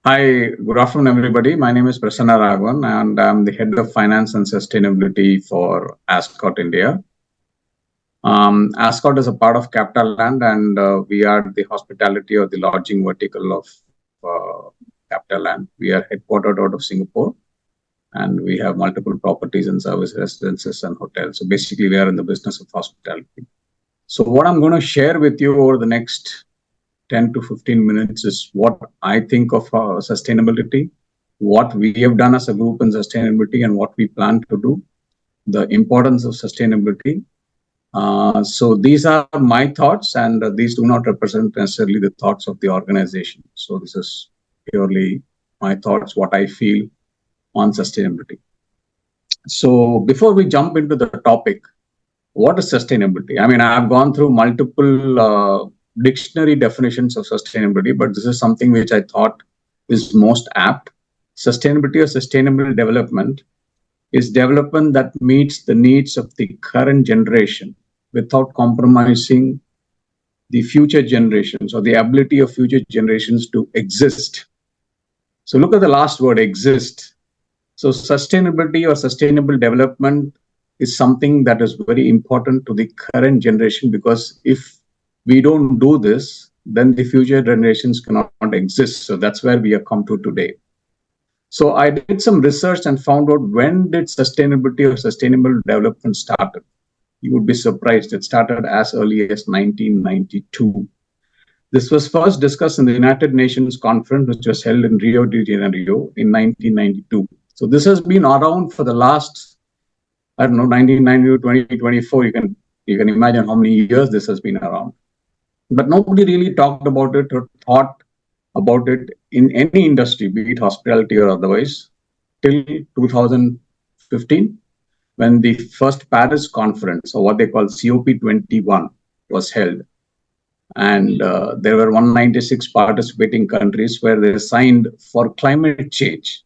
Hi, good afternoon, everybody. My name is Prasanna and I'm the head of finance and sustainability for Ascot India. Ascot is a part of Capital Land, and we are the hospitality or the lodging vertical of Capital Land. We are headquartered out of Singapore, and we have multiple properties and service residences and hotels. So basically, we are in the business of hospitality. So what I'm going to share with you over the next 10 to 15 minutes is what I think of sustainability, what we have done as a group in sustainability, and what we plan to do, the importance of sustainability. So these are my thoughts, and these do not represent necessarily the thoughts of the organization. So this is purely my thoughts, what I feel on sustainability. So before we jump into the topic, what is sustainability? I mean, I've gone through multiple dictionary definitions of sustainability, but this is something which I thought is most apt. Sustainability or sustainable development is development that meets the needs of the current generation without compromising the future generations or the ability of future generations to exist. So look at the last word, exist. So sustainability or sustainable development is something that is very important to the current generation, because if we don't do this, then the future generations cannot exist. So that's where we have come to today. So I did some research and found out, when did sustainability or sustainable development started? You would be surprised. It started as early as 1992. This was first discussed in the United Nations conference, which was held in Rio de Janeiro in 1992. So this has been around for the last, I don't know, 1990 to 2024. You can imagine how many years this has been around. But nobody really talked about it or thought about it in any industry, be it hospitality or otherwise, till 2015, when the first Paris conference, or what they call COP21, was held. And there were 196 participating countries where they signed for climate change,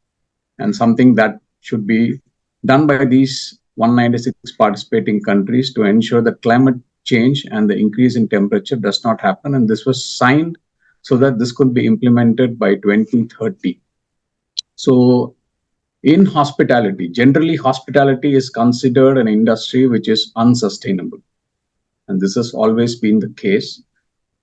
and something that should be done by these 196 participating countries to ensure that climate change and the increase in temperature does not happen. And this was signed so that this could be implemented by 2030. So in hospitality, generally hospitality is considered an industry which is unsustainable. And this has always been the case.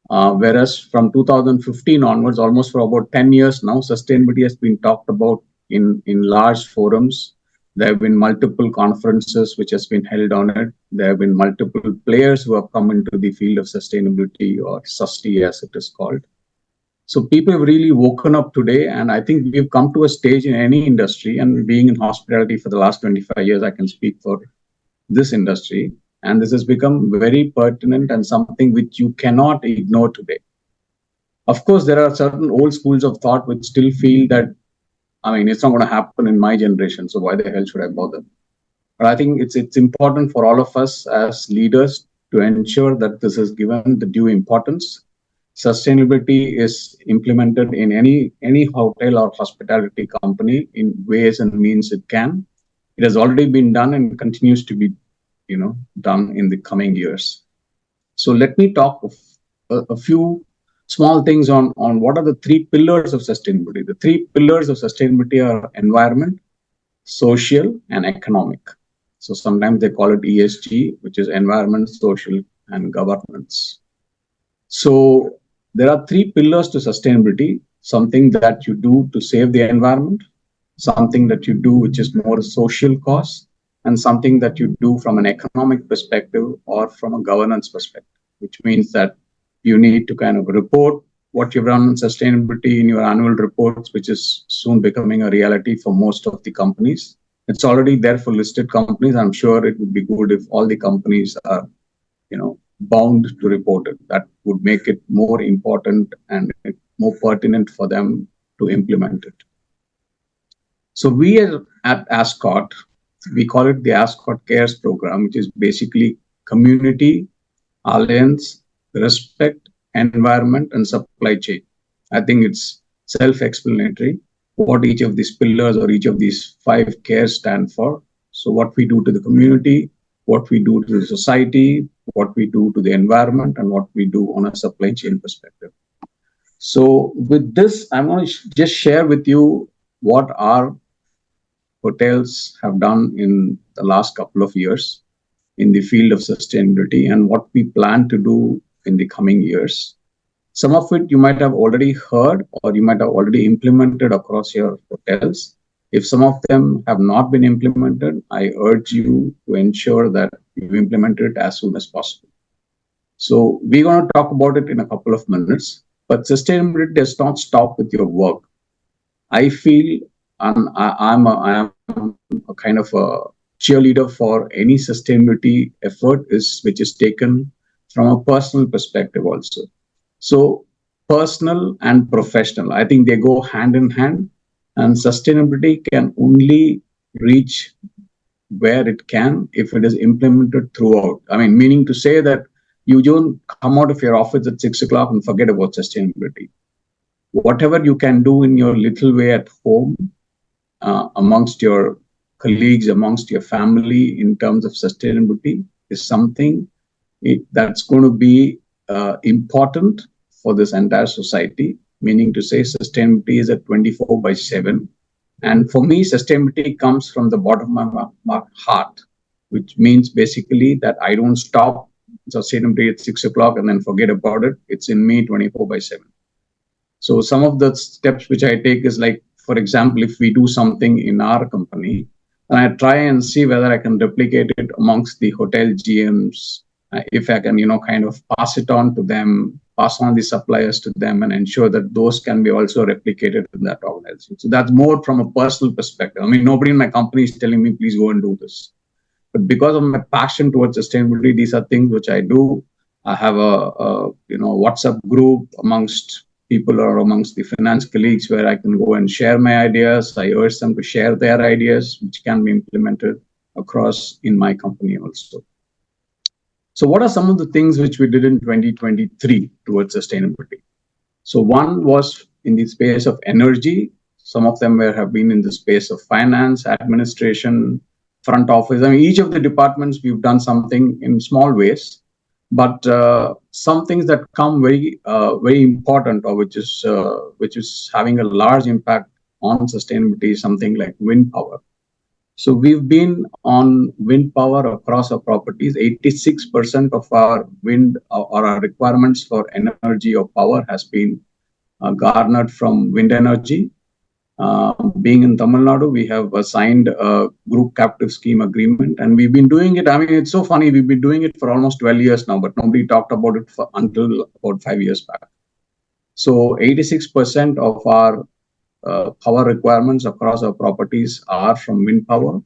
Whereas from 2015 onwards, almost for about 10 years now, sustainability has been talked about in large forums. There have been multiple conferences which has been held on it. There have been multiple players who have come into the field of sustainability, or SUSTI as it is called. So people have really woken up today, and I think we've come to a stage in any industry, and being in hospitality for the last 25 years, I can speak for this industry. And this has become very pertinent and something which you cannot ignore today. Of course, there are certain old schools of thought which still feel that, I mean, it's not going to happen in my generation, so why the hell should I bother? But I think it's important for all of us as leaders to ensure that this is given the due importance. Sustainability is implemented in any hotel or hospitality company in ways and means it can. It has already been done and continues to be done in the coming years. So let me talk of a few small things on what are the three pillars of sustainability. The three pillars of sustainability are environment, social, and economic. So sometimes they call it ESG, which is environment, social, and governance. So there are three pillars to sustainability: something that you do to save the environment, something that you do which is more social cause, and something that you do from an economic perspective or from a governance perspective, which means that you need to kind of report what you've done on sustainability in your annual reports, which is soon becoming a reality for most of the companies. It's already there for listed companies. I'm sure it would be good if all the companies are, bound to report it. That would make it more important and more pertinent for them to implement it. So we at Ascot, we call it the Ascot Cares program, which is basically community, alliance, respect, environment, and supply chain. I think it's self-explanatory what each of these pillars or each of these five cares stand for. So what we do to the community, what we do to the society, what we do to the environment, and what we do on a supply chain perspective. So with this, I'm going to just share with you what our hotels have done in the last couple of years in the field of sustainability and what we plan to do in the coming years. Some of it you might have already heard or you might have already implemented across your hotels. If some of them have not been implemented, I urge you to ensure that you implement it as soon as possible. So we're going to talk about it in a couple of minutes, but sustainability does not stop with your work. I feel I am a kind of a cheerleader for any sustainability effort is which is taken from a personal perspective also. So personal and professional, I think they go hand in hand, and sustainability can only reach where it can if it is implemented throughout. I mean, meaning to say that you don't come out of your office at 6 o'clock and forget about sustainability. Whatever you can do in your little way at home, amongst your colleagues, amongst your family in terms of sustainability is something that's going to be important for this entire society, meaning to say sustainability is a 24 by 7. And for me, sustainability comes from the bottom of my heart, which means basically that I don't stop sustainability at 6 o'clock and then forget about it. It's in me 24 by 7. So some of the steps which I take is like, for example, if we do something in our company, and I try and see whether I can replicate it amongst the hotel GMs, if I can, kind of pass it on to them, pass on the suppliers to them, and ensure that those can be also replicated in that organization. So that's more from a personal perspective. I mean, nobody in my company is telling me, please go and do this. But because of my passion towards sustainability, these are things which I do. I have a WhatsApp group amongst people or amongst the finance colleagues where I can go and share my ideas. I urge them to share their ideas, which can be implemented across in my company also. So what are some of the things which we did in 2023 towards sustainability? So one was in the space of energy. Some of them have been in the space of finance, administration, front office. I mean, each of the departments, we've done something in small ways, but some things that come very important, or which is having a large impact on sustainability, is something like wind power. So we've been on wind power across our properties. 86% of our wind or our requirements for energy or power has been garnered from wind energy. Being in Tamil Nadu, we have signed a group captive scheme agreement, and we've been doing it. I mean, it's so funny. We've been doing it for almost 12 years now, but nobody talked about it until about 5 years back. So 86% of our power requirements across our properties are from wind power,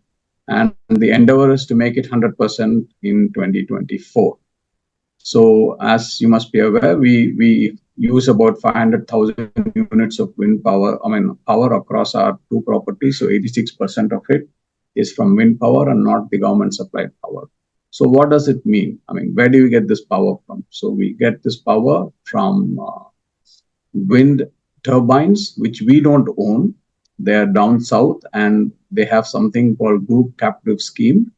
and the endeavor is to make it 100% in 2024. So as you must be aware, we use about 500,000 units of wind power, power across our two properties. So 86% of it is from wind power and not the government supplied power. So what does it mean? I mean, where do we get this power from? So we get this power from wind turbines, which we don't own. They're down south, and they have something called group captive scheme,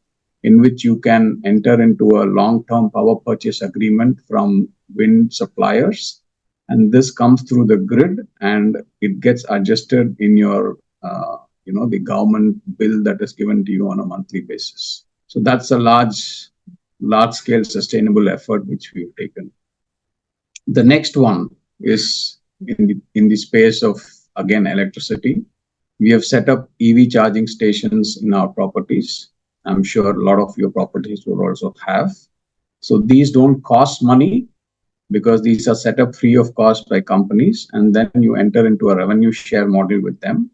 in which you can enter into a long-term power purchase agreement from wind suppliers. And this comes through the grid, and it gets adjusted in your, the government bill that is given to you on a monthly basis. So that's a large-scale sustainable effort which we've taken. The next one is in the space of, again, electricity. We have set up EV charging stations in our properties. I'm sure a lot of your properties will also have. So these don't cost money because these are set up free of cost by companies, and then you enter into a revenue share model with them,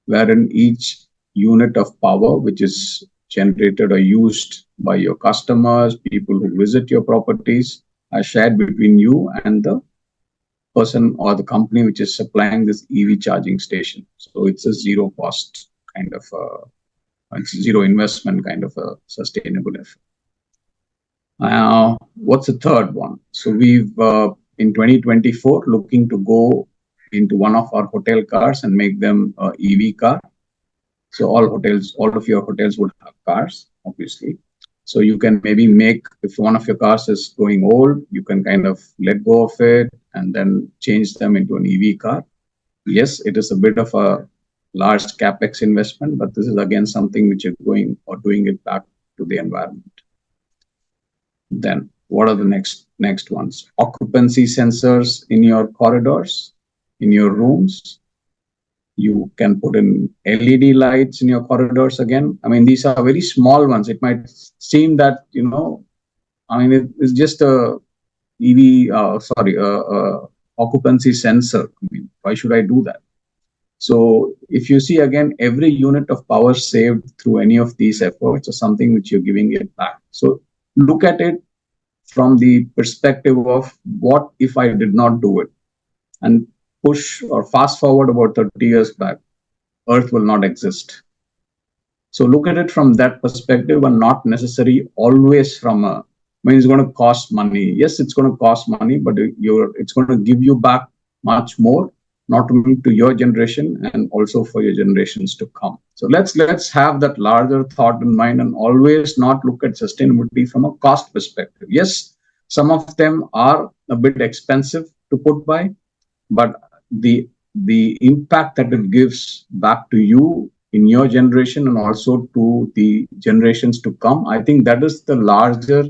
wherein each unit of power which is generated or used by your customers, people who visit your properties, are shared between you and the person or the company which is supplying this EV charging station. So it's a zero cost kind of it's zero investment kind of a sustainable effort. What's the third one? So we've in 2024 looking to go into one of our hotel cars and make them EV car. So all of your hotels would have cars, obviously. So you can maybe make, if one of your cars is going old, you can kind of let go of it and then change them into an EV car. Yes, it is a bit of a large capex investment, but this is again something which you're going or doing it back to the environment. Then what are the next ones? Occupancy sensors in your corridors, in your rooms. You can put in LED lights in your corridors again. I mean, these are very small ones. It might seem that, I mean, it's just a occupancy sensor. I mean, why should I do that? So if you see again, every unit of power saved through any of these efforts is something which you're giving it back. So look at it from the perspective of what if I did not do it, and push or fast forward about 30 years back, Earth will not exist. So look at it from that perspective and not necessarily always from a, I mean, it's going to cost money. Yes, it's going to cost money, but it's going to give you back much more, not only to your generation and also for your generations to come. So let's have that larger thought in mind and always not look at sustainability from a cost perspective. Yes, some of them are a bit expensive to put by, but the impact that it gives back to you in your generation and also to the generations to come, I think that is the larger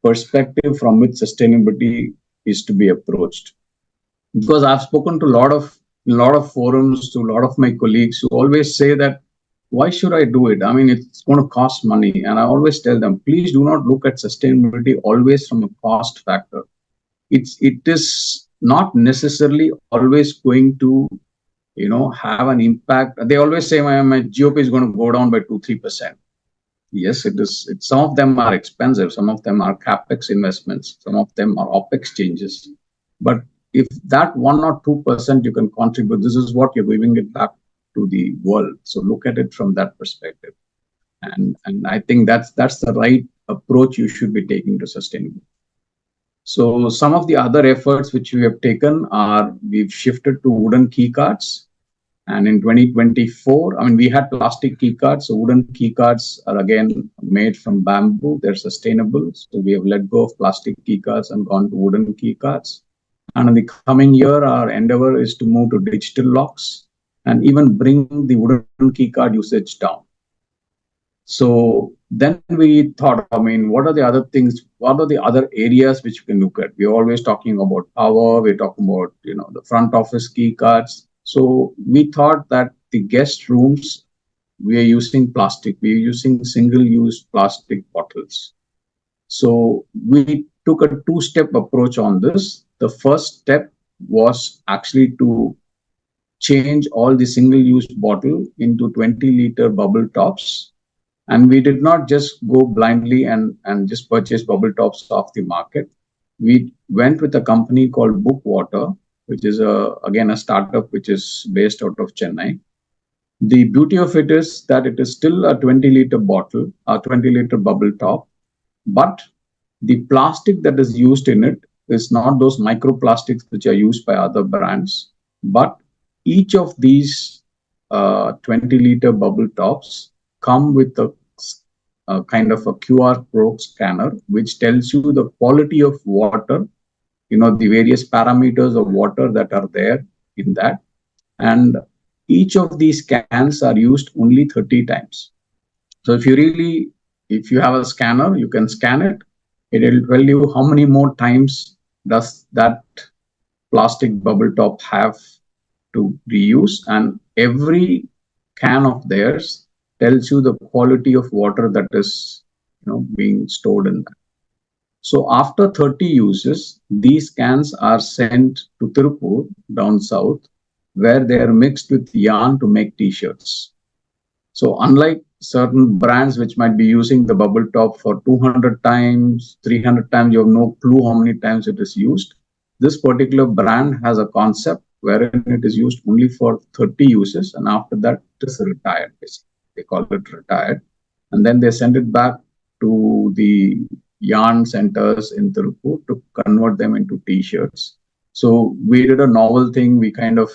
perspective from which sustainability is to be approached. Because I've spoken to a lot of forums, to a lot of my colleagues who always say that, why should I do it? I mean, it's going to cost money. And I always tell them, please do not look at sustainability always from a cost factor. It is not necessarily always going to have an impact. They always say my GOP is going to go down by 2-3%. Yes, it is. Some of them are expensive, some of them are capex investments, some of them are opex changes. But if that 1 or 2% you can contribute, this is what you're giving it back to the world. So look at it from that perspective. And I think that's the right approach you should be taking to sustainability. So some of the other efforts which we have taken are, we've shifted to wooden key cards. And in 2024, I mean, we had plastic key cards. So wooden key cards are again made from bamboo. They're sustainable. So we have let go of plastic key cards and gone to wooden key cards. And in the coming year, our endeavor is to move to digital locks and even bring the wooden key card usage down. So then we thought, I mean, what are the other things? What are the other areas which we can look at? We're always talking about power. We're talking about, the front office key cards. So we thought that the guest rooms, we are using plastic. We are using single-use plastic bottles. So we took a 2-step approach on this. The first step was actually to change all the single-use bottle into 20-liter bubble tops. And we did not just go blindly and just purchase bubble tops off the market. We went with a company called Bookwater, which is again a startup which is based out of Chennai. The beauty of it is that it is still a 20-liter bottle, a 20-liter bubble top, but the plastic that is used in it is not those microplastics which are used by other brands, but each of these 20-liter bubble tops come with a kind of a QR code scanner, which tells you the quality of water, the various parameters of water that are there in that. And each of these cans are used only 30 times. So if you have a scanner, you can scan it. It will tell you how many more times does that plastic bubble top have to be used. And every can of theirs tells you the quality of water that is being stored in that. So after 30 uses, these cans are sent to Tirupur down south, where they are mixed with yarn to make t-shirts. So unlike certain brands which might be using the bubble top for 200 times, 300 times, you have no clue how many times it is used. This particular brand has a concept wherein it is used only for 30 uses, and after that it is retired, basically. They call it retired. And then they send it back to the yarn centers in Tirupur to convert them into t-shirts. So we did a novel thing. We kind of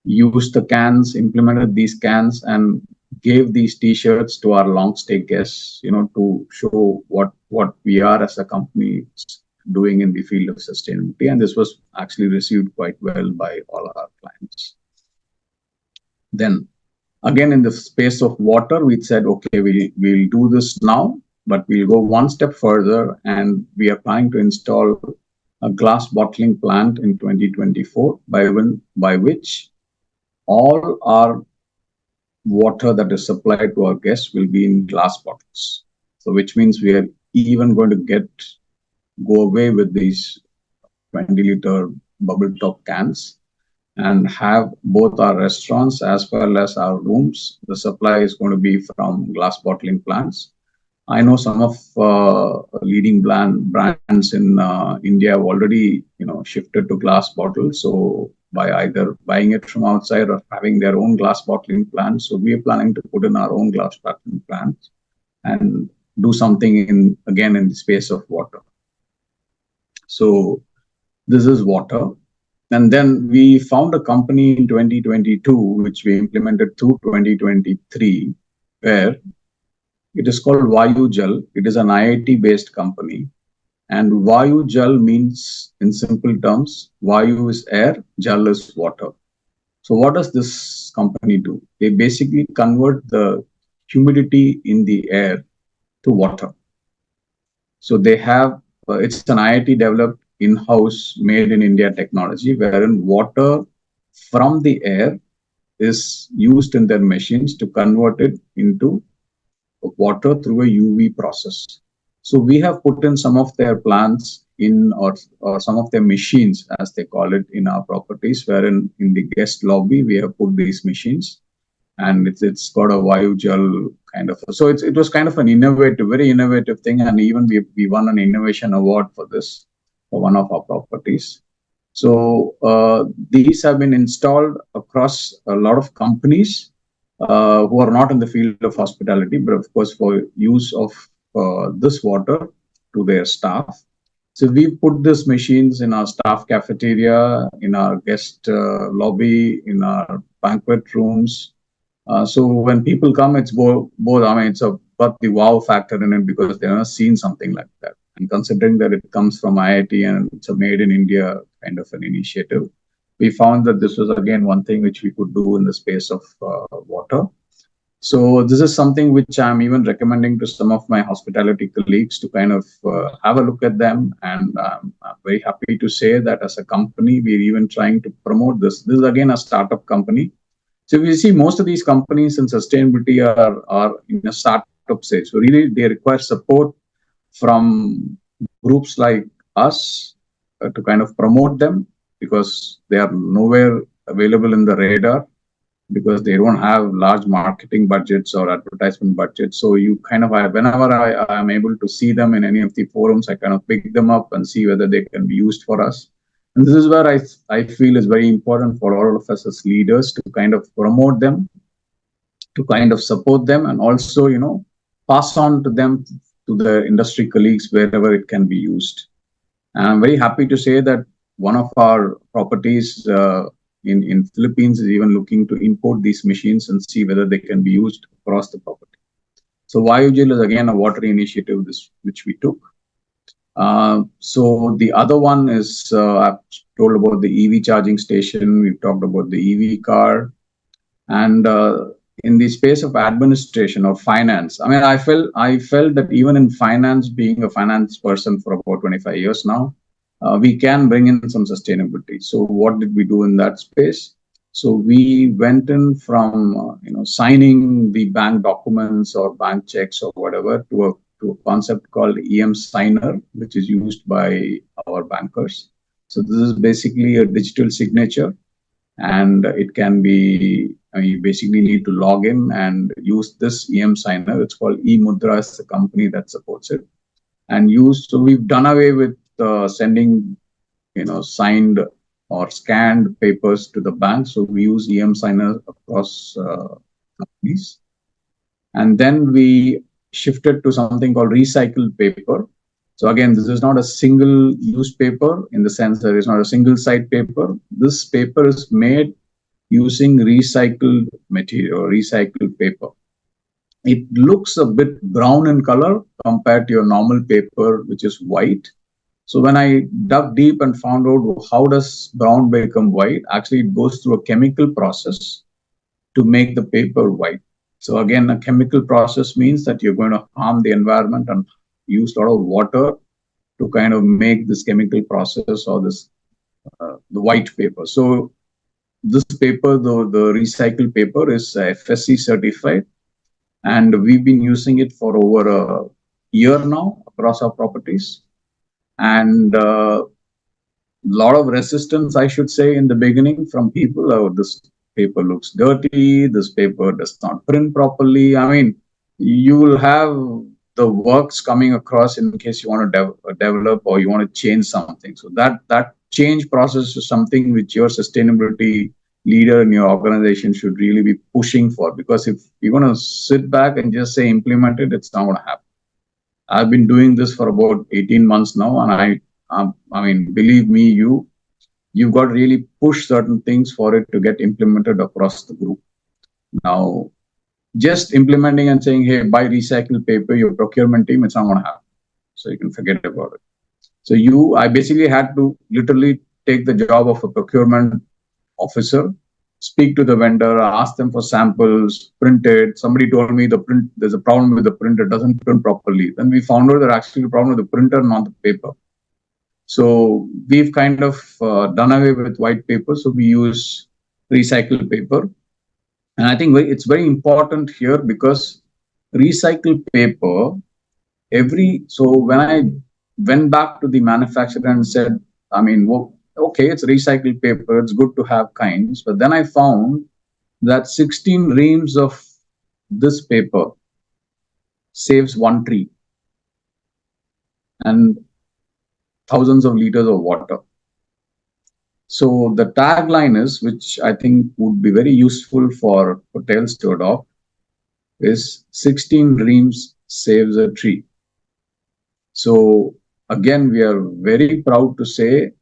used the cans, implemented these cans, and gave these T-shirts to our long stay guests, to show what we are as a company doing in the field of sustainability. And this was actually received quite well by all our clients. Then again, in the space of water, we said, okay, we'll do this now, but we'll go one step further, and we are planning to install a glass bottling plant in 2024, by which all our water that is supplied to our guests will be in glass bottles. So, which means we are even going to go away with these 20-liter bubble top cans and have both our restaurants as well as our rooms. The supply is going to be from glass bottling plants. I know some of leading brands in India have already, shifted to glass bottles. So by either buying it from outside or having their own glass bottling plants, so we are planning to put in our own glass bottling plants and do something again in the space of water. So this is water. And then we found a company in 2022, which we implemented through 2023, where it is called Vayu Jal. It is an IIT-based company. And Vayu Jal means, in simple terms, Vayu is air, Jal is water. So what does this company do? They basically convert the humidity in the air to water. So they have, it's an IIT developed in-house made in India technology, wherein water from the air is used in their machines to convert it into water through a UV process. So we have put in some of their plants or some of their machines, as they call it, in our properties, wherein in the guest lobby, we have put these machines, and it's got a Vayu Jal kind of. So it was kind of very innovative thing. And even we won an innovation award for this, for one of our properties. So these have been installed across a lot of companies who are not in the field of hospitality, but of course for use of this water to their staff. So we put these machines in our staff cafeteria, in our guest lobby, in our banquet rooms. So when people come, it's both. I mean, but the wow factor in it, because they've never seen something like that. And considering that it comes from IIT and it's a made in India kind of an initiative, we found that this was again one thing which we could do in the space of water. So this is something which I'm even recommending to some of my hospitality colleagues to kind of have a look at them. And I'm very happy to say that as a company, we're even trying to promote this. This is again a startup company. So we see most of these companies in sustainability are in a startup stage. So really they require support from groups like us to kind of promote them, because they are nowhere available in the radar, because they don't have large marketing budgets or advertisement budgets. So you kind of, whenever I am able to see them in any of the forums, I kind of pick them up and see whether they can be used for us. And this is where I feel is very important for all of us as leaders to kind of promote them, to kind of support them, and also, pass on to them, to the industry colleagues, wherever it can be used. And I'm very happy to say that one of our properties in Philippines is even looking to import these machines and see whether they can be used across the property. So Vayujil is again a water initiative which we took. So the other one is, I've told about the EV charging station. We've talked about the EV car. And in the space of administration or finance, I mean, I felt that even in finance, being a finance person for about 25 years now, we can bring in some sustainability. So what did we do in that space? So we went in from signing the bank documents or bank checks or whatever to a concept called EM Signer, which is used by our bankers. So this is basically a digital signature, and it can be, you basically need to log in and use this EM Signer. It's called eMudra, is the company that supports it. And so we've done away with sending, signed or scanned papers to the bank. So we use EM Signer across companies. And then we shifted to something called recycled paper. So again, this is not a single use paper in the sense that it's not a single side paper. This paper is made using recycled material, recycled paper. it looks a bit brown in color compared to your normal paper, which is white. So when I dug deep and found out how does brown become white, actually it goes through a chemical process to make the paper white. So again, a chemical process means that you're going to harm the environment and use a lot of water to kind of make this chemical process or this the white paper. So this paper, the recycled paper, is FSC certified, and we've been using it for over a year now across our properties. And lot of resistance, I should say, in the beginning from people. Oh, this paper looks dirty. This paper does not print properly. I mean, you will have the works coming across in case you want to develop or you want to change something. So that change process is something which your sustainability leader in your organization should really be pushing for. Because if you're going to sit back and just say implement it, it's not going to happen. I've been doing this for about 18 months now, and I mean, believe me, you've got to really push certain things for it to get implemented across the group. Now, just implementing and saying, "Hey, buy recycled paper," your procurement team, it's not going to happen. So you can forget about it. So I basically had to literally take the job of a procurement officer, speak to the vendor, ask them for samples, print it. Somebody told me there's a problem with the printer, doesn't print properly. Then we found out there's actually a problem with the printer, not the paper. So we've kind of done away with white paper. So we use recycled paper. And I think it's very important here because recycled paper, so when I went back to the manufacturer and said, I mean, well, okay, it's recycled paper, it's good to have kinds. But then I found that 16 reams of this paper saves one tree and thousands of liters of water. So the tagline is, which I think would be very useful for hotels to adopt, is 16 reams saves a tree. So again, we are very proud to say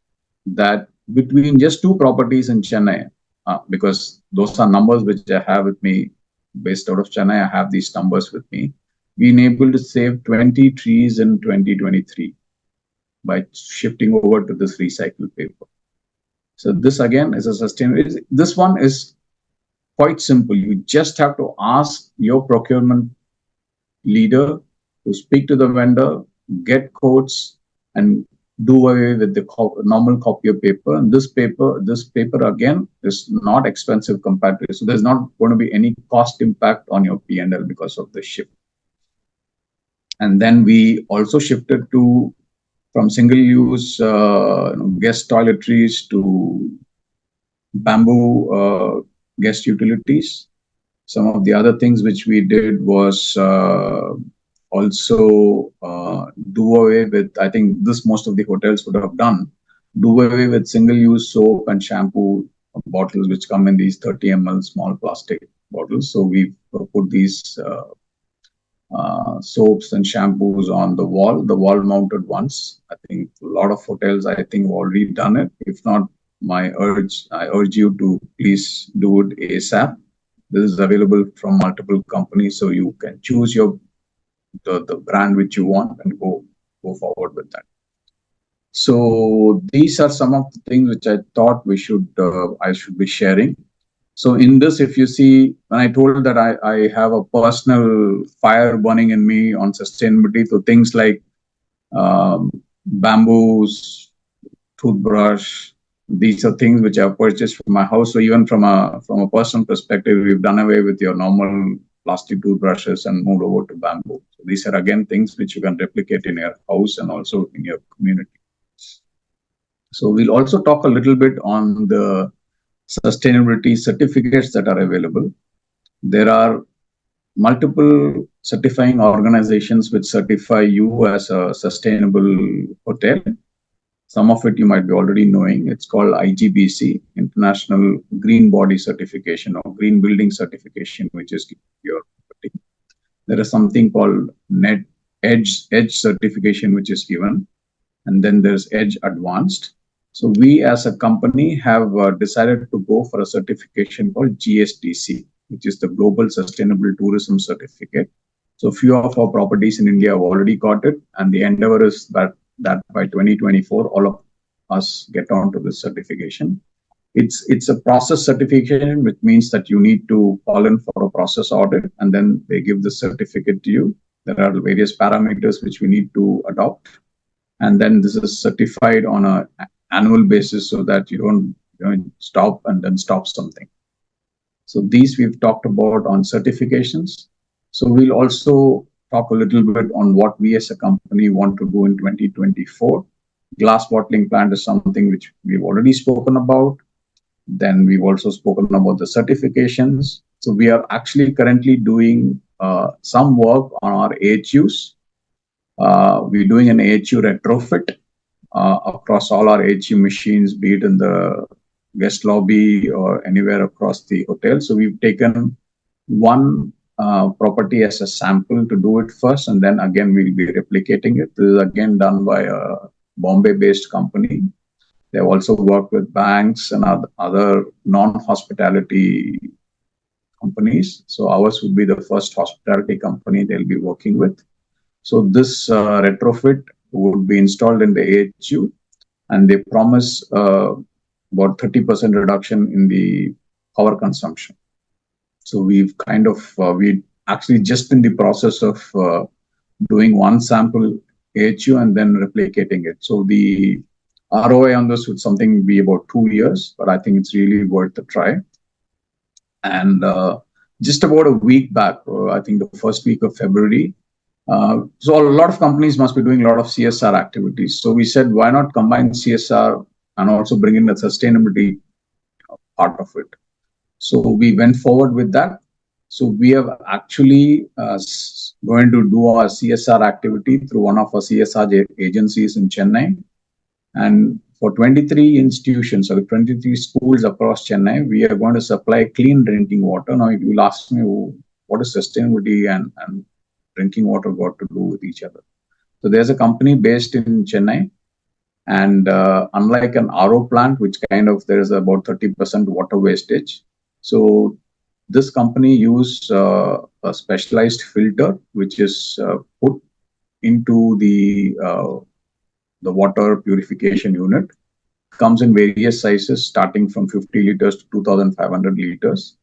that between just 2 properties in Chennai, because those are numbers which I have with me based out of Chennai, I have these numbers with me. Been able to save 20 trees in 2023 by shifting over to this recycled paper. So this again is a sustainable. This one is quite simple. You just have to ask your procurement leader to speak to the vendor, get quotes, and do away with the normal copy of paper. And this paper again is not expensive compared to it. So there's not going to be any cost impact on your P&L because of the shift. And then we also shifted from single-use guest toiletries to bamboo guest utilities. Some of the other things which we did was also do away with, I think this most of the hotels would have done, do away with single-use soap and shampoo bottles which come in these 30 ml small plastic bottles. So we've put these soaps and shampoos on the wall mounted ones. I think a lot of hotels, I think, have already done it. If not, I urge you to please do it ASAP. This is available from multiple companies, so you can choose the brand which you want and go forward with that. So these are some of the things which I thought I should be sharing. So in this, if you see, when I told that I have a personal fire burning in me on sustainability, so things like bamboos, toothbrush, these are things which I've purchased from my house. So even from a personal perspective, we've done away with your normal plastic toothbrushes and moved over to bamboo. So these are again things which you can replicate in your house and also in your community. So we'll also talk a little bit on the sustainability certificates that are available. There are multiple certifying organizations which certify you as a sustainable hotel. Some of it you might be already knowing. It's called IGBC, International Green Body Certification or Green Building Certification, which is your property. There is something called Edge Certification, which is given. And then there's Edge Advanced. So we as a company have decided to go for a certification called GSDC, which is the Global Sustainable Tourism Certificate. So few of our properties in India have already got it, and the endeavor is that by 2024, all of us get onto this certification. It's a process certification, which means that you need to call in for a process audit, and then they give the certificate to you. There are various parameters which we need to adopt, and then this is certified on a annual basis so that you don't stop and then stop something. So these we've talked about on certifications. So we'll also talk a little bit on what we as a company want to do in 2024. Glass bottling plant is something which we've already spoken about. Then we've also spoken about the certifications. So we are actually currently doing some work on our AHUs. We're doing an AHU retrofit across all our AHU machines, be it in the guest lobby or anywhere across the hotel. So we've taken one property as a sample to do it first, and then again we'll be replicating it. This is again done by a Bombay-based company. They've also worked with banks and other non-hospitality companies. So ours would be the first hospitality company they'll be working with. So this retrofit would be installed in the AHU, and they promise about 30% reduction in the power consumption. So we've we actually just in the process of doing one sample AHU and then replicating it. So the ROI on this would something be about 2 years, but I think it's really worth a try. And just about a week back, I think the first week of February, so a lot of companies must be doing a lot of CSR activities. So we said, why not combine CSR and also bring in the sustainability part of it? So we went forward with that. So we have actually going to do our CSR activity through one of our CSR agencies in Chennai. And for 23 institutions or 23 schools across Chennai, we are going to supply clean drinking water. Now, you will ask me, what is sustainability and drinking water got to do with each other? So there's a company based in Chennai, and unlike an RO plant, which there is about 30% water wastage. So this company use a specialized filter, which is put into the water purification unit. Comes in various sizes, starting from 50 liters to 2,500 liters.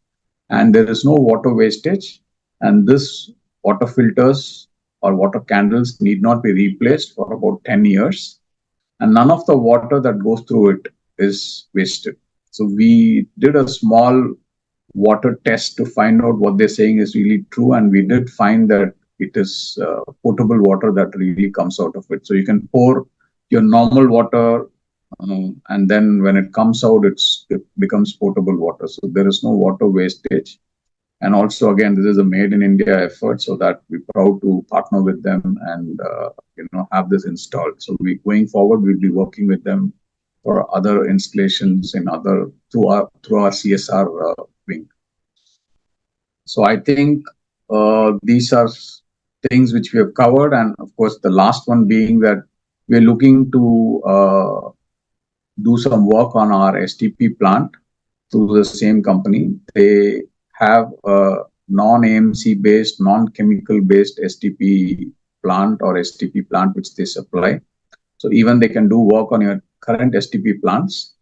And there is no water wastage. And this water filters or water candles need not be replaced for about 10 years. And none of the water that goes through it is wasted. So we did a small water test to find out what they're saying is really true. And we did find that it is potable water that really comes out of it. So you can pour your normal water, and then when it comes out, it becomes potable water. So there is no water wastage. And also, again, this is a made in India effort, so that we're proud to partner with them and have this installed. So going forward, we'll be working with them for other installations in through our CSR wing. So I think these are things which we have covered, and of course, the last one being that we're looking to do some work on our STP plant through the same company. They have a non-AMC based, non-chemical based STP plant or STP plant which they supply. So even they can do work on your current STP plants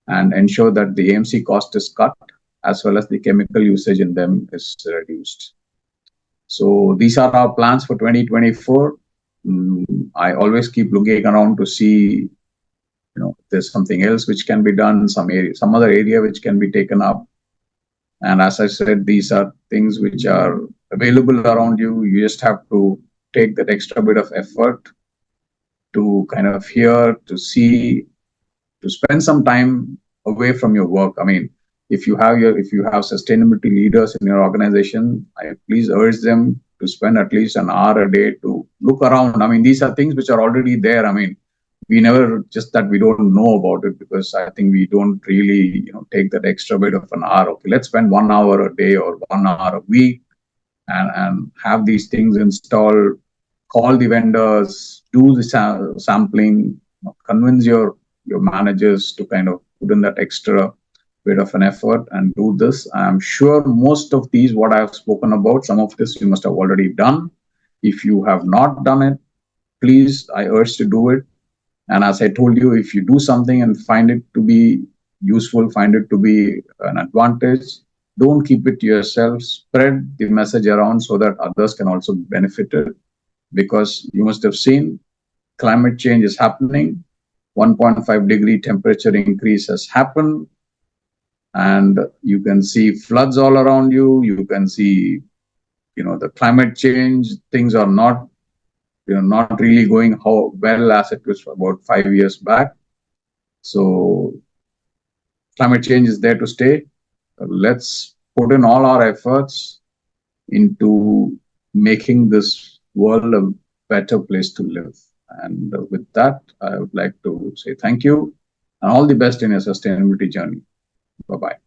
and ensure that the AMC cost is cut as well as the chemical usage in them is reduced. So these are our plans for 2024. I always keep looking around to see, if there's something else which can be done, some other area which can be taken up. And as I said, these are things which are available around you. You just have to take that extra bit of effort to hear, to see, to spend some time away from your work. I mean, if you have sustainability leaders in your organization, I please urge them to spend at least an hour a day to look around. I mean, these are things which are already there. I mean, we never just that we don't know about it, because I think we don't really take that extra bit of an hour. Okay, let's spend 1 hour a day or 1 hour a week and have these things installed, call the vendors, do the sampling, convince your managers to put in that extra bit of an effort and do this. I'm sure most of these, what I have spoken about, some of this you must have already done. If you have not done it, please, I urge to do it. And as I told you, if you do something and find it to be useful, find it to be an advantage, don't keep it to yourself. Spread the message around so that others can also benefit it. Because you must have seen climate change is happening. 1.5-degree temperature increase has happened. And you can see floods all around you. You can see, the climate change, things are not really going how well as it was about 5 years back. So climate change is there to stay. Let's put in all our efforts into making this world a better place to live. And with that, I would like to say thank you and all the best in your sustainability journey. Bye-bye.